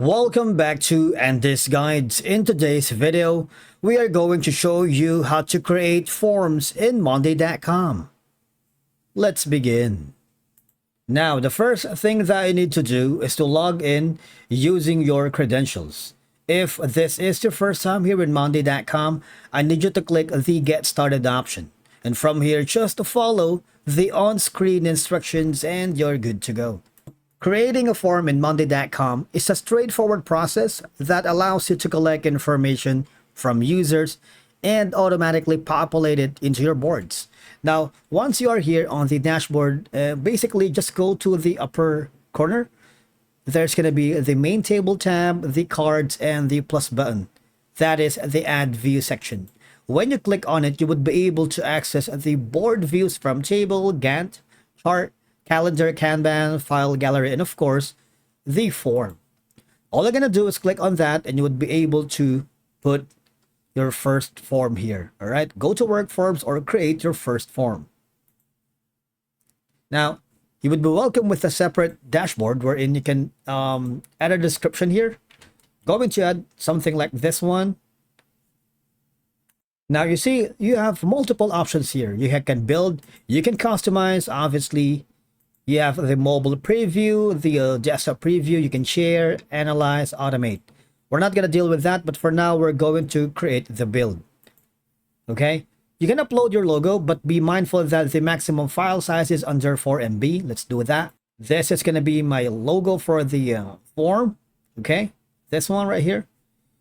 Welcome back to Andy's Guides. In today's video, we are going to show you how to create forms in Monday.com. Let's begin. Now, the first thing that you need to do is to log in using your credentials. If this is your first time here in Monday.com, I need you to click the Get Started option. And from here, just follow the on-screen instructions and you're good to go. Creating a form in Monday.com is a straightforward process that allows you to collect information from users and automatically populate it into your boards. Now, once you are here on the dashboard, basically just go to the upper corner. There's going to be the main table tab, the cards, and the plus button. That is the add view section. When you click on it, you would be able to access the board views from table, Gantt, chart, calendar, Kanban, file gallery, and of course, the form. All you're going to do is click on that and you would be able to put your first form here. All right, go to work forms or create your first form. Now, you would be welcome with a separate dashboard wherein you can add a description here. Going to add something like this one. Now you see you have multiple options here. You can build, you can customize, obviously. You have the mobile preview, the desktop preview. You can share, analyze, automate. We're not going to deal with that, but for now, we're going to create the build. Okay? You can upload your logo, but be mindful that the maximum file size is under 4 MB. Let's do that. This is going to be my logo for the form. Okay? This one right here.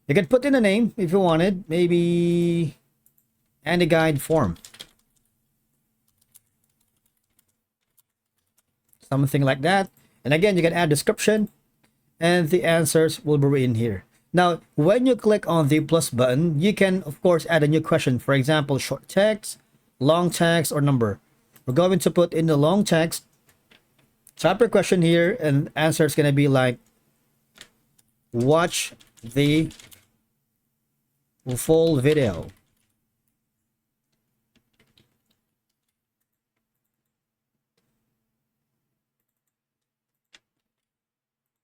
You can put in a name if you wanted. Maybe Andy Guide form. Something like that. And again, you can add description and the answers will be in here. Now, when you click on the plus button, you can, of course, add a new question. For example, short text, long text, or number. We're going to put in the long text. Type your question here and answer is going to be like, watch the full video.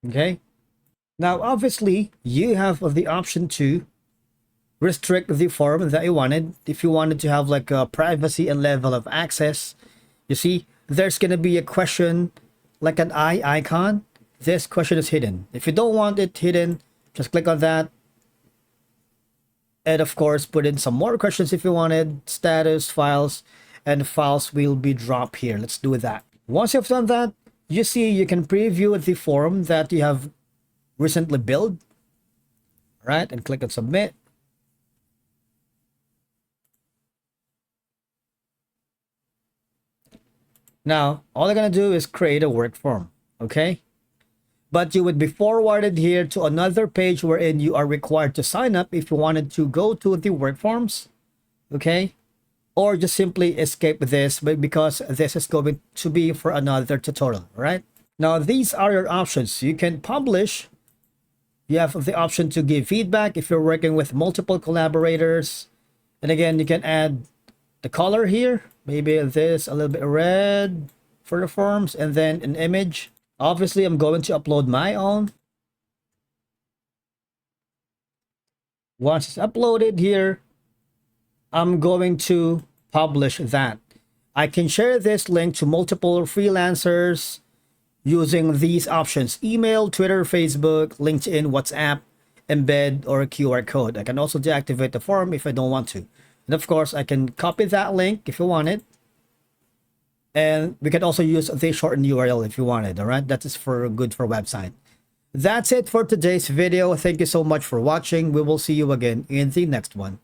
Okay. Now, obviously, you have the option to restrict the form that you wanted. If you wanted to have like a privacy and level of access, you see, there's going to be a question like an eye icon. This question is hidden. If you don't want it hidden, just click on that. And of course, put in some more questions if you wanted, status, files, and files will be dropped here. Let's do that. Once you've done that, you see, you can preview the form that you have recently built, right? And click on submit. Now, all you're going to do is create a work form, okay? But you would be forwarded here to another page wherein you are required to sign up if you wanted to go to the work forms, okay? Or just simply escape this, but because this is going to be for another tutorial, right? Now, these are your options. You can publish. You have the option to give feedback if you're working with multiple collaborators. And again, you can add the color here. Maybe this, a little bit red for the forms, and then an image. Obviously, I'm going to upload my own. Once it's uploaded here, I'm going to publish that. I can share this link to multiple freelancers using these options: email, Twitter, Facebook, LinkedIn, WhatsApp, embed, or a QR code. I can also deactivate the form if I don't want to. And of course, I can copy that link if you want it. And we can also use the shortened URL if you wanted, all right? That is for good for website. That's it for today's video. Thank you so much for watching. We will see you again in the next one.